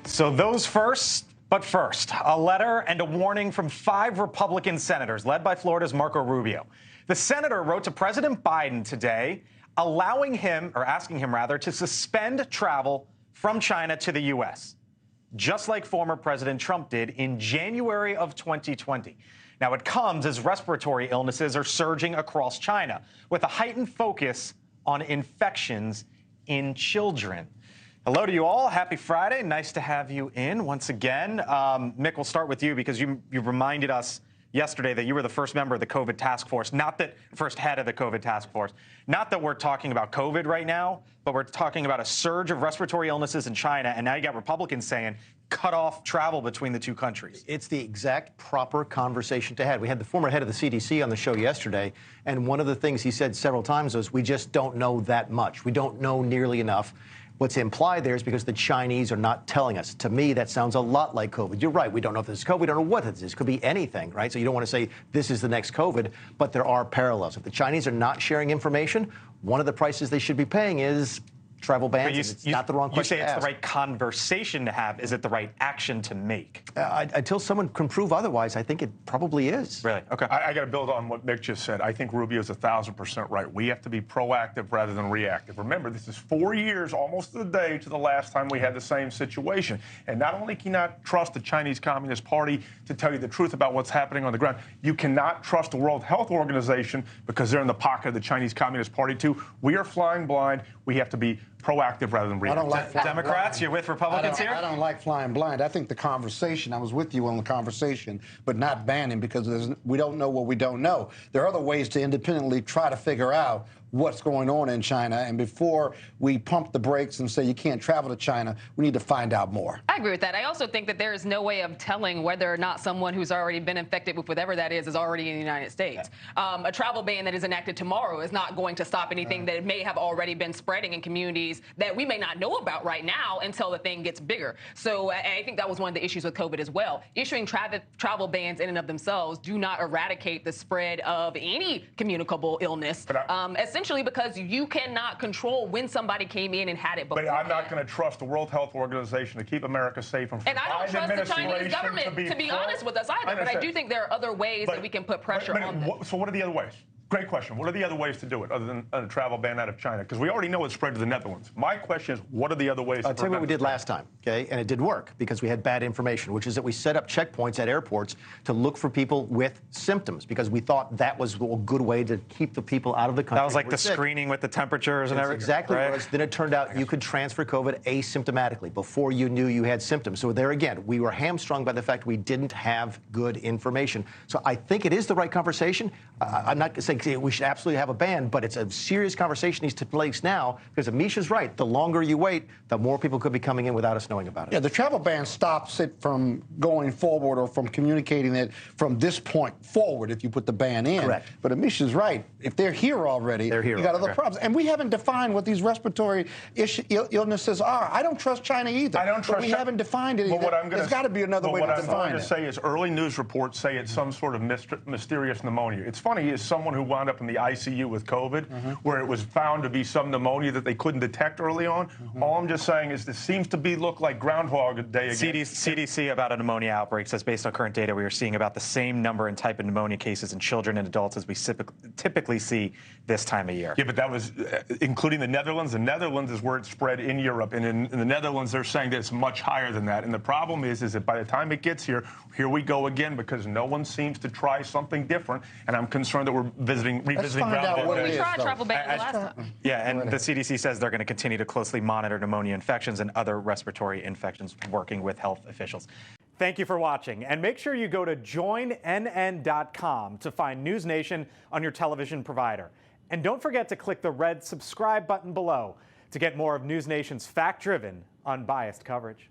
So those first, but first, a letter and a warning from 5 Republican senators led by Florida's Marco Rubio. The senator wrote to President Biden today, asking him to suspend travel from China to the U.S., just like former President Trump did in January of 2020. Now, it comes as respiratory illnesses are surging across China, with a heightened focus on infections in children. Hello to you all. Happy Friday. Nice to have you in once again. Mick, we'll start with you because you reminded us yesterday that you were the first member of the COVID task force, first head of the COVID task force. Not that we're talking about COVID right now, but we're talking about a surge of respiratory illnesses in China. And now you got Republicans saying, cut off travel between the two countries. It's the exact proper conversation to have. We had the former head of the CDC on the show yesterday, and one of the things he said several times was, we just don't know that much. We don't know nearly enough. What's implied there is because the Chinese are not telling us. To me, that sounds a lot like COVID. You're right. We don't know if this is COVID. We don't know what this is. It could be anything, right? So you don't want to say this is the next COVID, but there are parallels. If the Chinese are not sharing information, one of the prices they should be paying is travel bans. It's not the wrong question to ask. You say it's the right conversation to have. Is it the right action to make? Until someone can prove otherwise, I think it probably is. Really? Okay. I got to build on what Mick just said. I think Rubio is 1,000% right. We have to be proactive rather than reactive. Remember, this is 4 years, almost to the day, to the last time we had the same situation. And not only can you not trust the Chinese Communist Party to tell you the truth about what's happening on the ground, you cannot trust the World Health Organization because they're in the pocket of the Chinese Communist Party, too. We are flying blind. We have to be proactive rather than reactive. I don't like Democrats, you're with Republicans here? I don't like flying blind. I think the conversation, I was with you on the conversation, but not banning because we don't know what we don't know. There are other ways to independently try to figure out what's going on in China, and before we pump the brakes and say you can't travel to China, we need to find out more. I agree with that. I also think that there is no way of telling whether or not someone who's already been infected with whatever that is already in the United States. A travel ban that is enacted tomorrow is not going to stop anything that may have already been spreading in communities that we may not know about right now until the thing gets bigger. So I think that was one of the issues with COVID as well. Issuing travel bans in and of themselves do not eradicate the spread of any communicable illness. Essentially because you cannot control when somebody came in and had it before. But I'm not going to trust the World Health Organization to keep America safe from and I don't trust the Chinese government to be honest with us either. But I do think there are other ways that we can put pressure on them. So what are the other ways? Great question. What are the other ways to do it other than a travel ban out of China? Because we already know it's spread to the Netherlands. My question is, what are the other ways? I'll tell you what we did last time, okay? And it did work because we had bad information, which is that we set up checkpoints at airports to look for people with symptoms because we thought that was a good way to keep the people out of the country. That was like the screening with the temperatures and everything. Exactly what it was. Then it turned out you could transfer COVID asymptomatically before you knew you had symptoms. So there again, we were hamstrung by the fact we didn't have good information. So I think it is the right conversation. I'm not saying we should absolutely have a ban, but it's a serious conversation needs to take place now because Amisha's right. The longer you wait, the more people could be coming in without us knowing about it. Yeah, the travel ban stops it from going forward or from communicating it from this point forward if you put the ban in. Correct. But Amisha's right. If they're here already, you got other problems. And we haven't defined what these respiratory illnesses are. I don't trust China either. I don't trust We haven't defined it either. There's got to be another way to define it. What I'm going to say is early news reports say it's some sort of mysterious pneumonia. It's funny, as someone who wound up in the ICU with COVID, where it was found to be some pneumonia that they couldn't detect early on. All I'm just saying is this seems to look like Groundhog Day again. CDC about a pneumonia outbreak says based on current data, we are seeing about the same number and type of pneumonia cases in children and adults as we typically see this time of year. Yeah, but that was including the Netherlands. The Netherlands is where it spread in Europe. And in the Netherlands, they're saying that it's much higher than that. And the problem is that by the time it gets here, here we go again because no one seems to try something different. And I'm concerned that we're revisiting Groundhog Day. We tried travel ban the last time. Yeah, and the CDC says they're going to continue to closely monitor pneumonia infections and other respiratory infections, working with health officials. Thank you for watching, and make sure you go to joinnn.com to find NewsNation on your television provider. And don't forget to click the red subscribe button below to get more of NewsNation's fact-driven, unbiased coverage.